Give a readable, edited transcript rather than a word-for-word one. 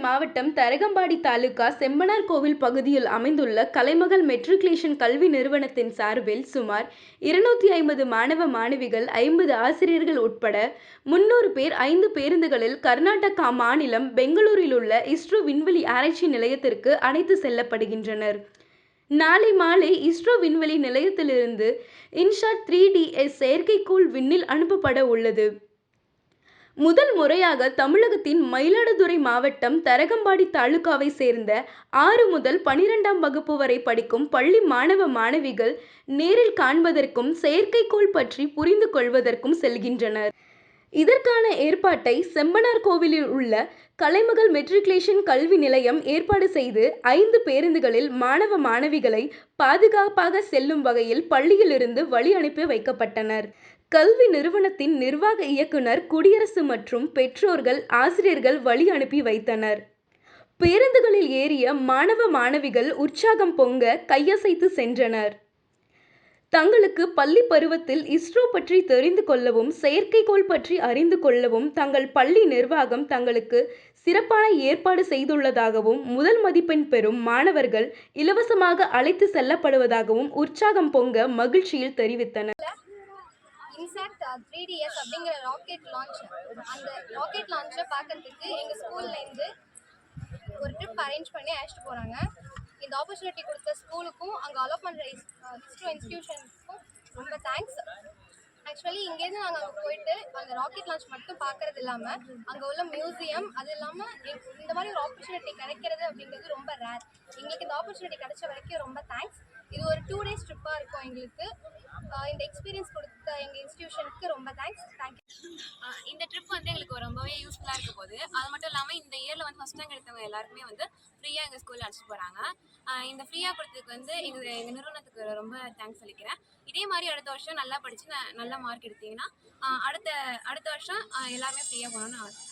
மாவட்டம் தரங்கம்பாடி தாலுகா செம்பனார் கோவில் பகுதியில் அமைந்துள்ள கலைமகள் மெட்ரிகுலேஷன் கல்வி நிறுவனத்தின் சார்பில் சுமார் 250 மாணவ மாணவிகள் 50 ஆசிரியர்கள் உட்பட 300 பேர் 5 பேருந்துகளில் கர்நாடகா மாநிலம் பெங்களூரில் உள்ள இஸ்ரோ விண்வெளி ஆராய்ச்சி நிலையத்திற்கு அழைத்து செல்லப்படுகின்றனர். நாளை மாலை இஸ்ரோ விண்வெளி நிலையத்திலிருந்து இன்சாட் 3DS செயற்கைக்கோள் விண்ணில் அனுப்பப்பட உள்ளது. முதல் முறையாக தமிழகத்தின் மயிலாடுதுறை மாவட்டம் தரங்கம்பாடி தாலுகாவை சேர்ந்த 6 முதல் 12ஆம் வகுப்பு வரை படிக்கும் பள்ளி மாணவ மாணவிகள் நேரில் காண்பதற்கும் செயற்கைக்கோள் பற்றி புரிந்து கொள்வதற்கும் செல்கின்றனர். இதற்கான ஏற்பாட்டை செம்பனார் கோவிலில் உள்ள கலைமகள் மெட்ரிகுலேஷன் கல்வி நிலையம் ஏற்பாடு செய்து 5 பேருந்துகளில் மாணவ மாணவிகளை பாதுகாப்பாக செல்லும் வகையில் பள்ளியிலிருந்து வழி அனுப்பி வைக்கப்பட்டனர். கல்வி நிறுவனத்தின் நிர்வாக இயக்குனர் குடியரசு மற்றும் பெற்றோர்கள் ஆசிரியர்கள் வழி அனுப்பி வைத்தனர். பேருந்துகளில் ஏறிய மாணவ மாணவிகள் உற்சாகம் பொங்க கையசைத்து சென்றனர். தங்களுக்கு பள்ளி பருவத்தில் இஸ்ரோ பற்றி தெரிந்து கொள்ளவும் செயற்கைக்கோள் பற்றி அறிந்து கொள்ளவும் தங்கள் பள்ளி நிர்வாகம் தங்களுக்கு சிறப்பான ஏற்பாடு செய்துள்ளதாகவும் முதல் மதிப்பெண் பெறும் மாணவர்கள் இலவசமாக அழைத்து செல்லப்படுவதாகவும் உற்சாகம் பொங்க மகிழ்ச்சியில் தெரிவித்தனர். இன்சாட் 3DS அப்படிங்கிற ராக்கெட் லான்ச், அந்த ராக்கெட் லான்ச்சை பார்க்கறதுக்கு எங்கள் ஸ்கூல்லேருந்து ஒரு ட்ரிப் அரேஞ்ச் பண்ணி அழைச்சிட்டு போகிறாங்க. இந்த ஆப்பர்ச்சுனிட்டி கொடுத்த ஸ்கூலுக்கும் அங்கே அலோவ் பண்ணுற இஸ்ரோ இன்ஸ்டியூஷனுக்கும் ரொம்ப தேங்க்ஸ். ஆக்சுவலி இங்கேருந்து நாங்கள் அங்கே போயிட்டு அந்த ராக்கெட் லான்ச் மட்டும் பார்க்கறது இல்லாமல் அங்கே உள்ள மியூசியம், அது இல்லாமல் இந்த மாதிரி ஒரு ஆப்பர்ச்சுனிட்டி கிடைக்கிறது அப்படிங்கிறது ரொம்ப ரேர். எங்களுக்கு இந்த ஆப்பர்ச்சுனிட்டி கிடைச்ச வரைக்கும் ரொம்ப தேங்க்ஸ். இது ஒரு 2 days ட்ரிப்பாக இருக்கும் எங்களுக்கு. இந்த எக்ஸ்பீரியன்ஸ் கொடுத்த எங்கள் இன்ஸ்டியூஷனுக்கு ரொம்ப தேங்க்ஸ். தேங்க்யூ. இந்த ட்ரிப் வந்து எங்களுக்கு ரொம்பவே யூஸ்ஃபுல்லாக இருக்க போகுது. அது மட்டும் இல்லாமல் இந்த இயரில் வந்து ஃபஸ்ட் ரேங்க் எடுத்தவங்க எல்லாருக்குமே வந்து ஃப்ரீயாக எங்கள் ஸ்கூலில் அழைச்சிட்டு போகிறாங்க. இந்த ஃப்ரீயாக கொடுத்ததுக்கு வந்து எங்கள் நிறுவனத்துக்கு ரொம்ப தேங்க்ஸ் சொல்லிக்கிறேன். இதே மாதிரி அடுத்த வருஷம் நல்லா படித்து நல்ல மார்க் எடுத்தீங்கன்னா அடுத்த வருஷம் எல்லாருமே ஃப்ரீயாக போகணுன்னு ஆசை.